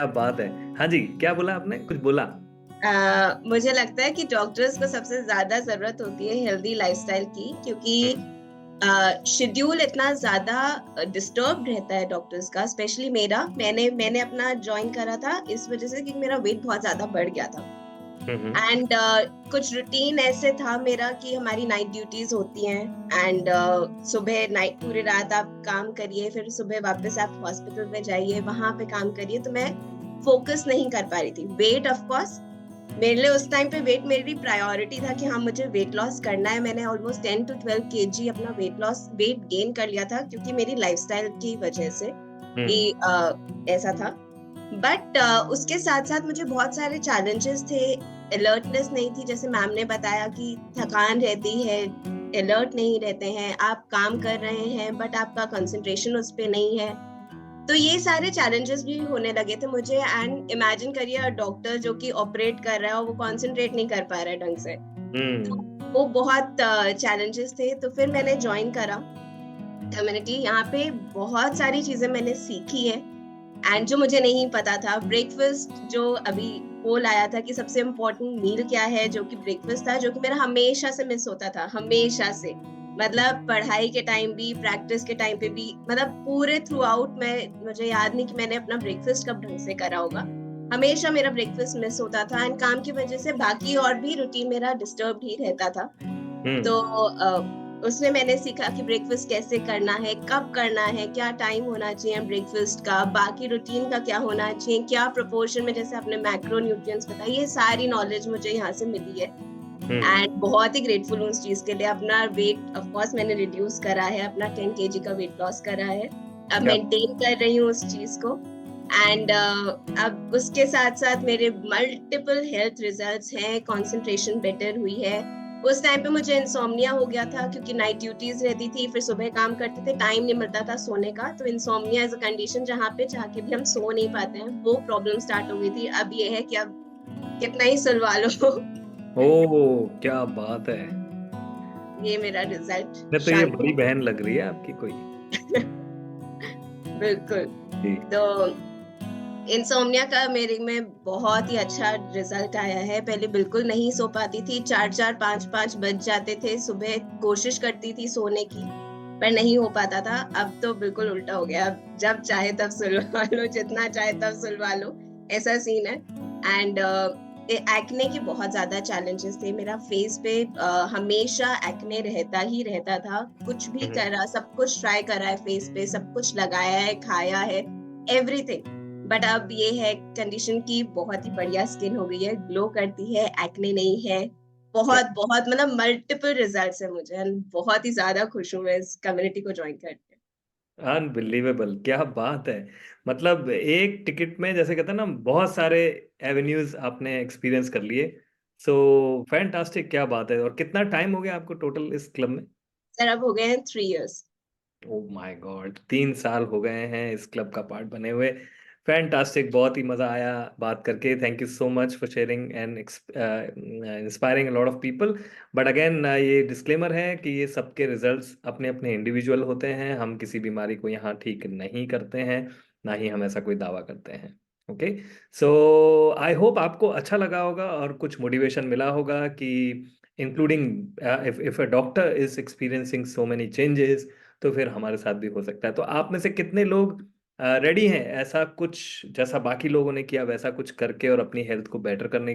क्या बात है। हाँ जी, क्या बोला आपने? कुछ बोला? मुझे लगता है कि डॉक्टर्स को सबसे ज्यादा जरूरत होती है हेल्दी लाइफस्टाइल की, क्योंकि हुँ, शेड्यूल इतना ज्यादा डिस्टर्ब रहता है डॉक्टर्स का। स्पेशली मेरा, मैंने अपना ज्वाइन करा था इस वजह से कि मेरा वेट बहुत ज्यादा बढ़ गया था। हुँ, हुँ। एंड कुछ रूटीन ऐसे था मेरा कि हमारी नाइट ड्यूटीज होती हैं, एंड सुबह नाइट पूरी रात आप काम करिए, फिर सुबह वापस आप हॉस्पिटल में जाइए, वहां पे काम करिए। तो मैं फोकस नहीं कर पा रही थी। वेट ऑफ कोर्स मेरे लिए उस टाइम पे वेट मेरी प्रायोरिटी था कि हाँ, मुझे वेट लॉस करना है। मैंने ऑलमोस्ट 10 to 12 kg अपना वेट गेन कर लिया था, क्योंकि मेरी लाइफस्टाइल की वजह से हुँ, कि ऐसा था। बट उसके साथ साथ मुझे बहुत सारे चैलेंजेस थे। अलर्टनेस नहीं थी, जैसे मैम ने बताया कि थकान रहती है, अलर्ट नहीं रहते हैं, आप काम कर रहे हैं बट आपका कंसंट्रेशन उस पे नहीं है। तो ये सारे चैलेंजेस भी होने लगे थे मुझे। एंड इमेजिन करिए, डॉक्टर जो कि ऑपरेट कर रहा है और वो कंसंट्रेट नहीं कर पा रहा है ढंग से। तो हुँ। वो बहुत चैलेंजेस थे। तो फिर मैंने ज्वाइन करा कम्युनिटी। यहाँ पे बहुत सारी चीजें मैंने सीखी है, एंड जो मुझे नहीं पता था। ब्रेकफास्ट जो अभी पोल आया था कि सबसे इम्पोर्टेंट मील क्या है, जो कि ब्रेकफास्ट था, जो कि मेरा हमेशा से मिस होता था, हमेशा से। मतलब पढ़ाई के टाइम भी, प्रैक्टिस के टाइम पे भी, मतलब पूरे थ्रू आउट मैं, मुझे याद नहीं कि मैंने अपना ब्रेकफास्ट कब ढंग से करा होगा। हमेशा मेरा ब्रेकफास्ट मिस होता था, एंड काम की वजह से बाकी और भी रूटीन मेरा डिस्टर्ब ही रहता था। तो हुँ। उसमें मैंने सीखा कि ब्रेकफास्ट कैसे करना है, कब करना है, क्या टाइम होना चाहिए ब्रेकफास्ट का, बाकी रूटीन का क्या होना चाहिए, क्या प्रोपोर्शन में, जैसे आपने मैक्रो न्यूट्रिएंट्स बताई, ये सारी नॉलेज मुझे यहाँ से मिली है। हुँ। एंड बहुत ही ग्रेटफुल हूँ उस चीज के लिए। अपना वेट ऑफ कोर्स मैंने रिड्यूस करा है, अपना 10 kg का वेट लॉस करा है। अब क्या मेंटेन कर रही हूँ उस चीज को। एंड अब उसके साथ साथ मेरे मल्टीपल हेल्थ रिजल्ट्स हैं। कंसंट्रेशन बेटर हुई है। उस टाइम पे मुझे इंसोम्निया हो गया था, क्योंकि नाइट ड्यूटीज रहती थी, फिर सुबह काम करते थे, टाइम नहीं मिलता था सोने का। तो इंसोम्निया इज अ कंडीशन जहाँ पे चाह के भी हम सो नहीं पाते हैं, वो प्रॉब्लम स्टार्ट हो गई थी। अब ये है कि अब कितना ही सुलवा लो। ओह! क्या बात है। ये मेरा रिजल्ट मैं तो ये शांति। बड़ी बहन लग रही है आपकी कोई। बिल्कुल। जी। तो इंसोम्निया का मेरे में बहुत ही अच्छा रिजल्ट आया है। पहले बिल्कुल नहीं सो पाती थी, 4-4 5-5 बज जाते थे सुबह। कोशिश करती थी सोने की, पर नहीं हो पाता था। अब तो बिल्कुल उल्टा हो गया। अब जब चाहे तब सुलवा लो, जितना चाहे तब सुलवा लो, ऐसा सीन है। एंड एक्ने के बहुत ज्यादा चैलेंजेस थे। मेरा फेस पे हमेशा एक्ने रहता ही रहता था। कुछ भी हुँ, हुँ। करा, सब कुछ ट्राई करा है फेस पे, सब कुछ लगाया है, खाया है, एवरीथिंग। बट अब ये है कंडीशन की बहुत ही बढ़िया स्किन हो गई है, ग्लो करती है, एक्ने नहीं है। क्या बहुत बहुत मतलब मल्टीपल रिजल्ट्स है मुझे, and बहुत ही ज्यादा खुश हूँ मैं इस कम्युनिटी को ज्वाइन करके। अनबिलीवेबल, क्या बात है। मतलब एक टिकट में जैसे कहते हैं ना बहुत सारे एवेन्यूज़ आपने एक्सपीरियंस कर लिए। सो फैंटास्टिक, क्या बात है। और कितना टाइम हो गया आपको टोटल इस क्लब में? सर अब हो गए हैं 3 years। Oh my God! 3 साल हो गए हैं इस क्लब का पार्ट बने हुए। फैंटास्टिक, बहुत ही मज़ा आया बात करके। Thank you so much for sharing and inspiring a lot of people. But again ये डिस्क्लेमर है कि ये सबके रिजल्ट्स अपने-अपने इंडिविजुअल होते हैं। हम किसी बीमारी को यहाँ ठीक नहीं करते हैं, ना ही हम ऐसा कोई दावा करते हैं। ओके? सो आई होप आपको अच्छा लगा होगा और कुछ मोटिवेशन मिला होगा कि including if a doctor is experiencing so many changes, तो फिर हमारे साथ भी हो सकता है। तो आप में से कितने लोग रेडी हैं ऐसा कुछ, जैसा बाकी लोगों ने किया वैसा कुछ करके और अपनी हेल्थ को बेटर करने